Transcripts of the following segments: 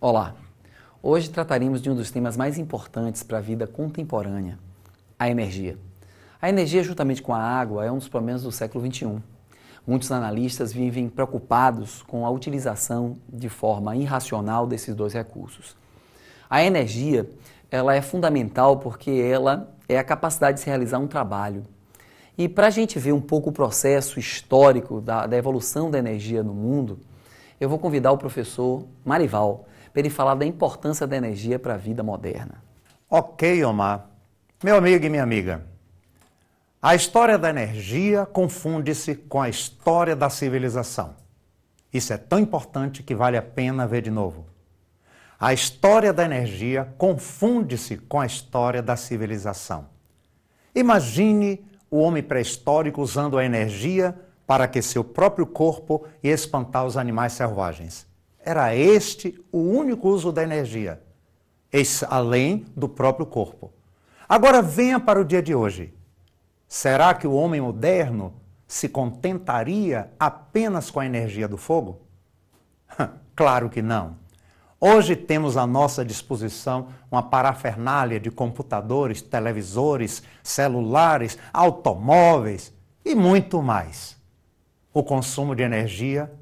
Olá! Hoje trataremos de um dos temas mais importantes para a vida contemporânea, a energia. A energia, juntamente com a água, é um dos problemas do século XXI. Muitos analistas vivem preocupados com a utilização de forma irracional desses dois recursos. A energia, ela é fundamental porque ela é a capacidade de se realizar um trabalho. E para a gente ver um pouco o processo histórico da evolução da energia no mundo, eu vou convidar o professor Marival para ele falar da importância da energia para a vida moderna. Ok, Omar. Meu amigo e minha amiga, a história da energia confunde-se com a história da civilização. Isso é tão importante que vale a pena ver de novo. A história da energia confunde-se com a história da civilização. Imagine o homem pré-histórico usando a energia para aquecer o próprio corpo e espantar os animais selvagens. Era este o único uso da energia, além do próprio corpo. Agora venha para o dia de hoje. Será que o homem moderno se contentaria apenas com a energia do fogo? Claro que não. Hoje temos à nossa disposição uma parafernália de computadores, televisores, celulares, automóveis e muito mais. O consumo de energia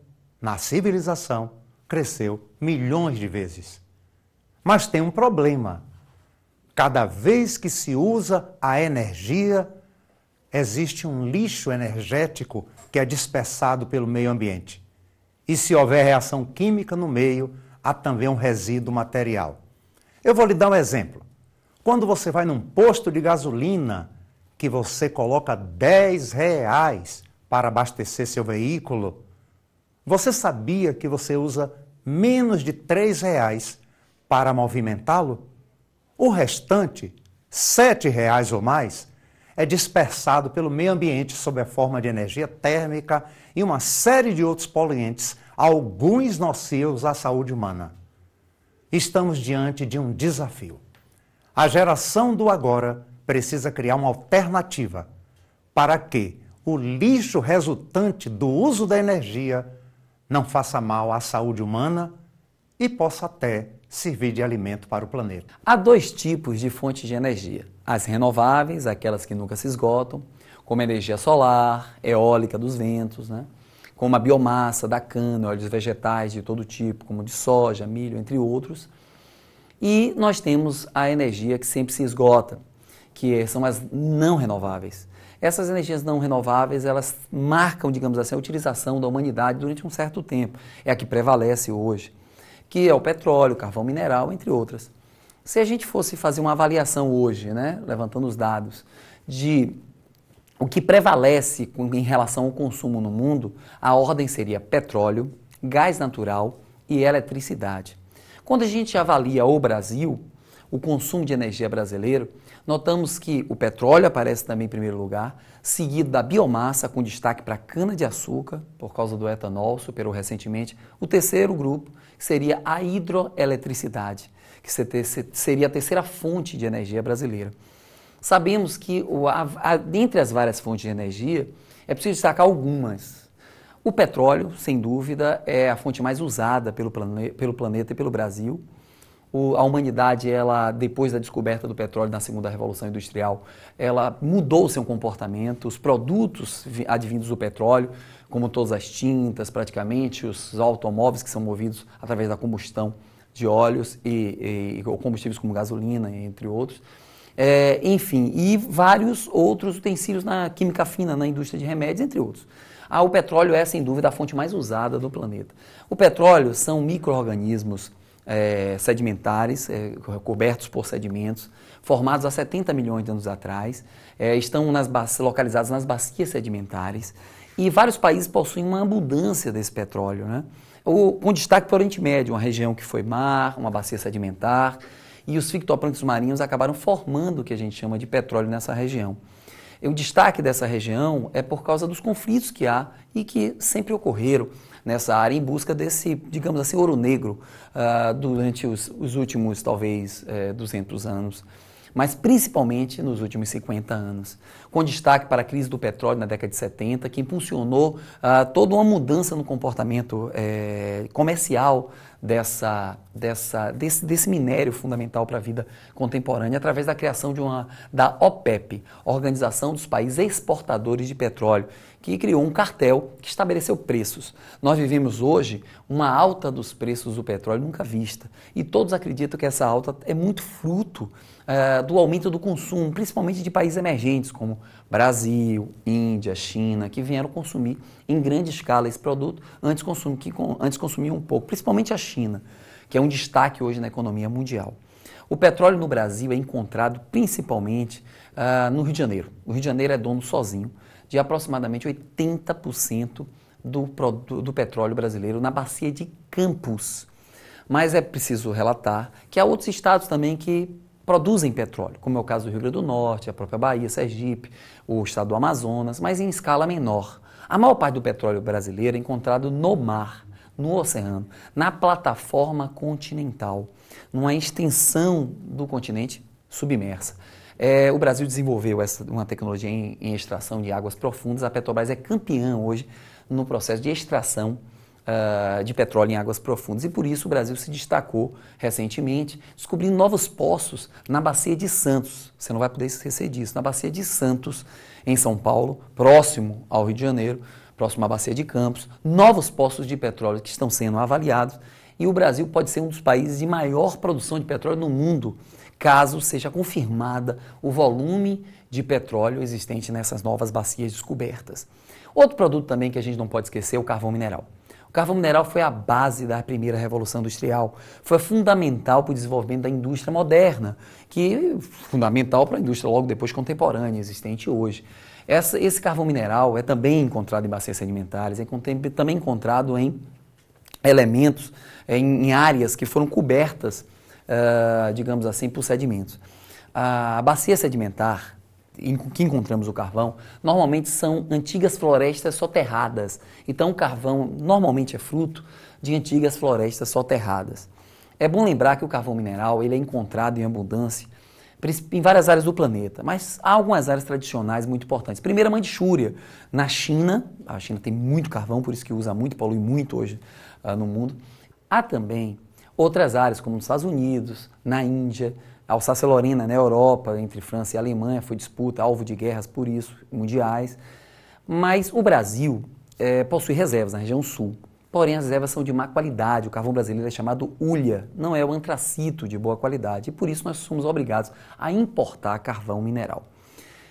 na civilização cresceu milhões de vezes. Mas tem um problema. Cada vez que se usa a energia, existe um lixo energético que é dispersado pelo meio ambiente. E se houver reação química no meio, há também um resíduo material. Eu vou lhe dar um exemplo. Quando você vai num posto de gasolina, que você coloca R$10 para abastecer seu veículo, você sabia que você usa menos de R$3 para movimentá-lo? O restante, R$7 ou mais, é dispersado pelo meio ambiente sob a forma de energia térmica e uma série de outros poluentes, alguns nocivos à saúde humana. Estamos diante de um desafio. A geração do agora precisa criar uma alternativa para que o lixo resultante do uso da energia não faça mal à saúde humana e possa até servir de alimento para o planeta. Há dois tipos de fontes de energia. As renováveis, aquelas que nunca se esgotam, como a energia solar, eólica dos ventos, como a biomassa da cana, óleos vegetais de todo tipo, como de soja, milho, entre outros. E nós temos a energia que sempre se esgota, que são as não renováveis. Essas energias não renováveis, elas marcam, digamos assim, a utilização da humanidade durante um certo tempo. É a que prevalece hoje, que é o petróleo, o carvão mineral, entre outras. Se a gente fosse fazer uma avaliação hoje, levantando os dados, de o que prevalece em relação ao consumo no mundo, a ordem seria petróleo, gás natural e eletricidade. Quando a gente avalia o Brasil, o consumo de energia brasileiro, notamos que o petróleo aparece também em primeiro lugar, seguido da biomassa, com destaque para a cana-de-açúcar, por causa do etanol, superou recentemente. O terceiro grupo seria a hidroeletricidade, que seria a terceira fonte de energia brasileira. Sabemos que, dentre as várias fontes de energia, é preciso destacar algumas. O petróleo, sem dúvida, é a fonte mais usada pelo planeta e pelo Brasil. A humanidade, depois da descoberta do petróleo na segunda revolução industrial, ela mudou seu comportamento. Os produtos advindos do petróleo, como todas as tintas, praticamente, os automóveis que são movidos através da combustão de óleos e combustíveis como gasolina, entre outros. Enfim, e vários outros utensílios na química fina, na indústria de remédios, entre outros. O petróleo é, sem dúvida, a fonte mais usada do planeta. O petróleo são micro-organismos sedimentares, cobertos por sedimentos, formados há 70 milhões de anos atrás, estão localizados nas bacias sedimentares e vários países possuem uma abundância desse petróleo, com destaque para o Oriente Médio, uma região que foi mar, uma bacia sedimentar, e os fitoplânctons marinhos acabaram formando o que a gente chama de petróleo nessa região. O destaque dessa região é por causa dos conflitos que há e que sempre ocorreram nessa área em busca desse, digamos assim, ouro negro durante os últimos, talvez, 200 anos, mas principalmente nos últimos 50 anos, com destaque para a crise do petróleo na década de 70, que impulsionou toda uma mudança no comportamento comercial desse minério fundamental para a vida contemporânea através da criação da OPEP, Organização dos Países Exportadores de Petróleo, que criou um cartel que estabeleceu preços. Nós vivemos hoje uma alta dos preços do petróleo nunca vista e todos acreditam que essa alta é muito fruto do aumento do consumo, principalmente de países emergentes como Brasil, Índia, China, que vieram consumir em grande escala esse produto, antes consumiam um pouco, principalmente a China, que é um destaque hoje na economia mundial. O petróleo no Brasil é encontrado principalmente no Rio de Janeiro. O Rio de Janeiro é dono sozinho de aproximadamente 80% do petróleo brasileiro na bacia de Campos. Mas é preciso relatar que há outros estados também que produzem petróleo, como é o caso do Rio Grande do Norte, a própria Bahia, Sergipe, o estado do Amazonas, mas em escala menor. A maior parte do petróleo brasileiro é encontrado no mar, no oceano, na plataforma continental, numa extensão do continente submersa. O Brasil desenvolveu uma tecnologia em extração de águas profundas. A Petrobras é campeã hoje no processo de extração de petróleo em águas profundas e por isso o Brasil se destacou recentemente, descobrindo novos poços na Bacia de Santos. Você não vai poder esquecer disso, na Bacia de Santos, em São Paulo, próximo ao Rio de Janeiro, próximo à Bacia de Campos, novos poços de petróleo que estão sendo avaliados e o Brasil pode ser um dos países de maior produção de petróleo no mundo, caso seja confirmada o volume de petróleo existente nessas novas bacias descobertas. Outro produto também que a gente não pode esquecer é o carvão mineral. O carvão mineral foi a base da primeira revolução industrial, foi fundamental para o desenvolvimento da indústria moderna, que é fundamental para a indústria logo depois contemporânea, existente hoje. Esse carvão mineral é também encontrado em bacias sedimentares, é também encontrado em elementos, em áreas que foram cobertas, digamos assim, por sedimentos. A bacia sedimentar em que encontramos o carvão, normalmente são antigas florestas soterradas. Então o carvão normalmente é fruto de antigas florestas soterradas. É bom lembrar que o carvão mineral ele é encontrado em abundância em várias áreas do planeta, mas há algumas áreas tradicionais muito importantes. Primeiro, a Mandchúria, na China. A China tem muito carvão, por isso que usa muito, polui muito hoje no mundo. Há também outras áreas, como nos Estados Unidos, na Índia, a Alsácia-Lorena na Europa, entre França e Alemanha, foi disputa, alvo de guerras por isso, mundiais. Mas o Brasil possui reservas na região sul. Porém, as reservas são de má qualidade. O carvão brasileiro é chamado hulha, não é o antracito de boa qualidade. E por isso nós somos obrigados a importar carvão mineral.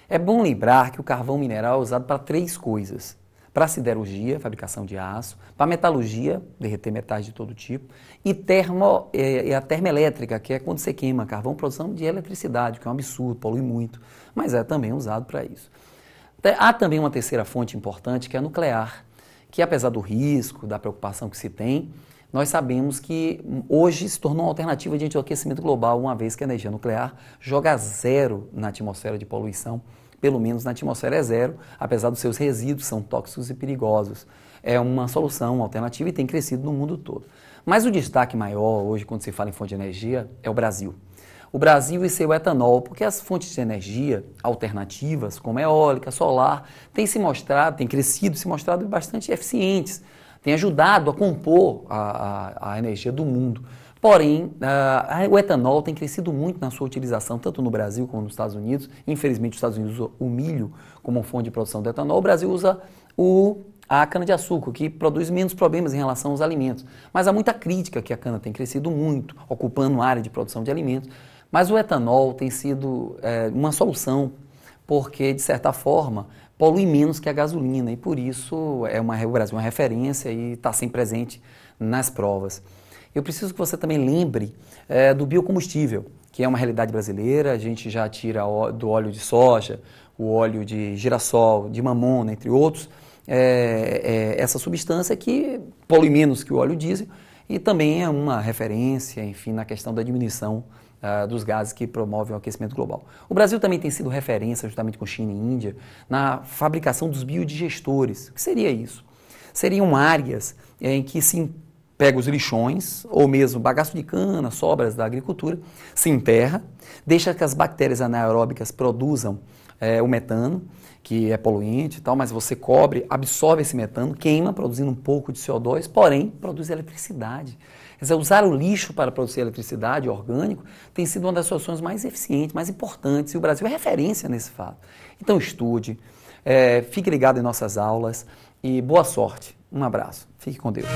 É bom lembrar que o carvão mineral é usado para 3 coisas. Para siderurgia, fabricação de aço, para metalurgia, derreter metais de todo tipo, e a termoelétrica, que é quando você queima carvão, produção de eletricidade, que é um absurdo, polui muito, mas é também usado para isso. Há também uma terceira fonte importante, que é a nuclear, que apesar do risco, da preocupação que se tem, nós sabemos que hoje se tornou uma alternativa diante do aquecimento global, uma vez que a energia nuclear joga zero na atmosfera de poluição, pelo menos na atmosfera é zero, apesar dos seus resíduos são tóxicos e perigosos. É uma solução, uma alternativa e tem crescido no mundo todo. Mas o destaque maior hoje, quando se fala em fonte de energia, é o Brasil. O Brasil e seu etanol, porque as fontes de energia alternativas, como eólica, solar, têm crescido, se mostrado bastante eficientes, têm ajudado a compor a energia do mundo. Porém, o etanol tem crescido muito na sua utilização, tanto no Brasil como nos Estados Unidos. Infelizmente, os Estados Unidos usam o milho como fonte de produção do etanol. O Brasil usa a cana-de-açúcar, que produz menos problemas em relação aos alimentos. Mas há muita crítica que a cana tem crescido muito, ocupando área de produção de alimentos. Mas o etanol tem sido uma solução, porque, de certa forma, polui menos que a gasolina. E, por isso, o Brasil é uma referência e está sempre presente nas provas. Eu preciso que você também lembre do biocombustível, que é uma realidade brasileira. A gente já tira do óleo de soja, o óleo de girassol, de mamona, entre outros, essa substância que polui menos que o óleo diesel e também é uma referência, enfim, na questão da diminuição dos gases que promovem o aquecimento global. O Brasil também tem sido referência, justamente com China e Índia, na fabricação dos biodigestores. O que seria isso? Seriam áreas em que se pega os lixões, ou mesmo bagaço de cana, sobras da agricultura, se enterra, deixa que as bactérias anaeróbicas produzam o metano, que é poluente e tal, mas você cobre, absorve esse metano, queima, produzindo um pouco de CO2, porém produz eletricidade. Quer dizer, usar o lixo para produzir eletricidade orgânico tem sido uma das soluções mais eficientes, mais importantes, e o Brasil é referência nesse fato. Então estude, fique ligado em nossas aulas e boa sorte. Um abraço. Fique com Deus.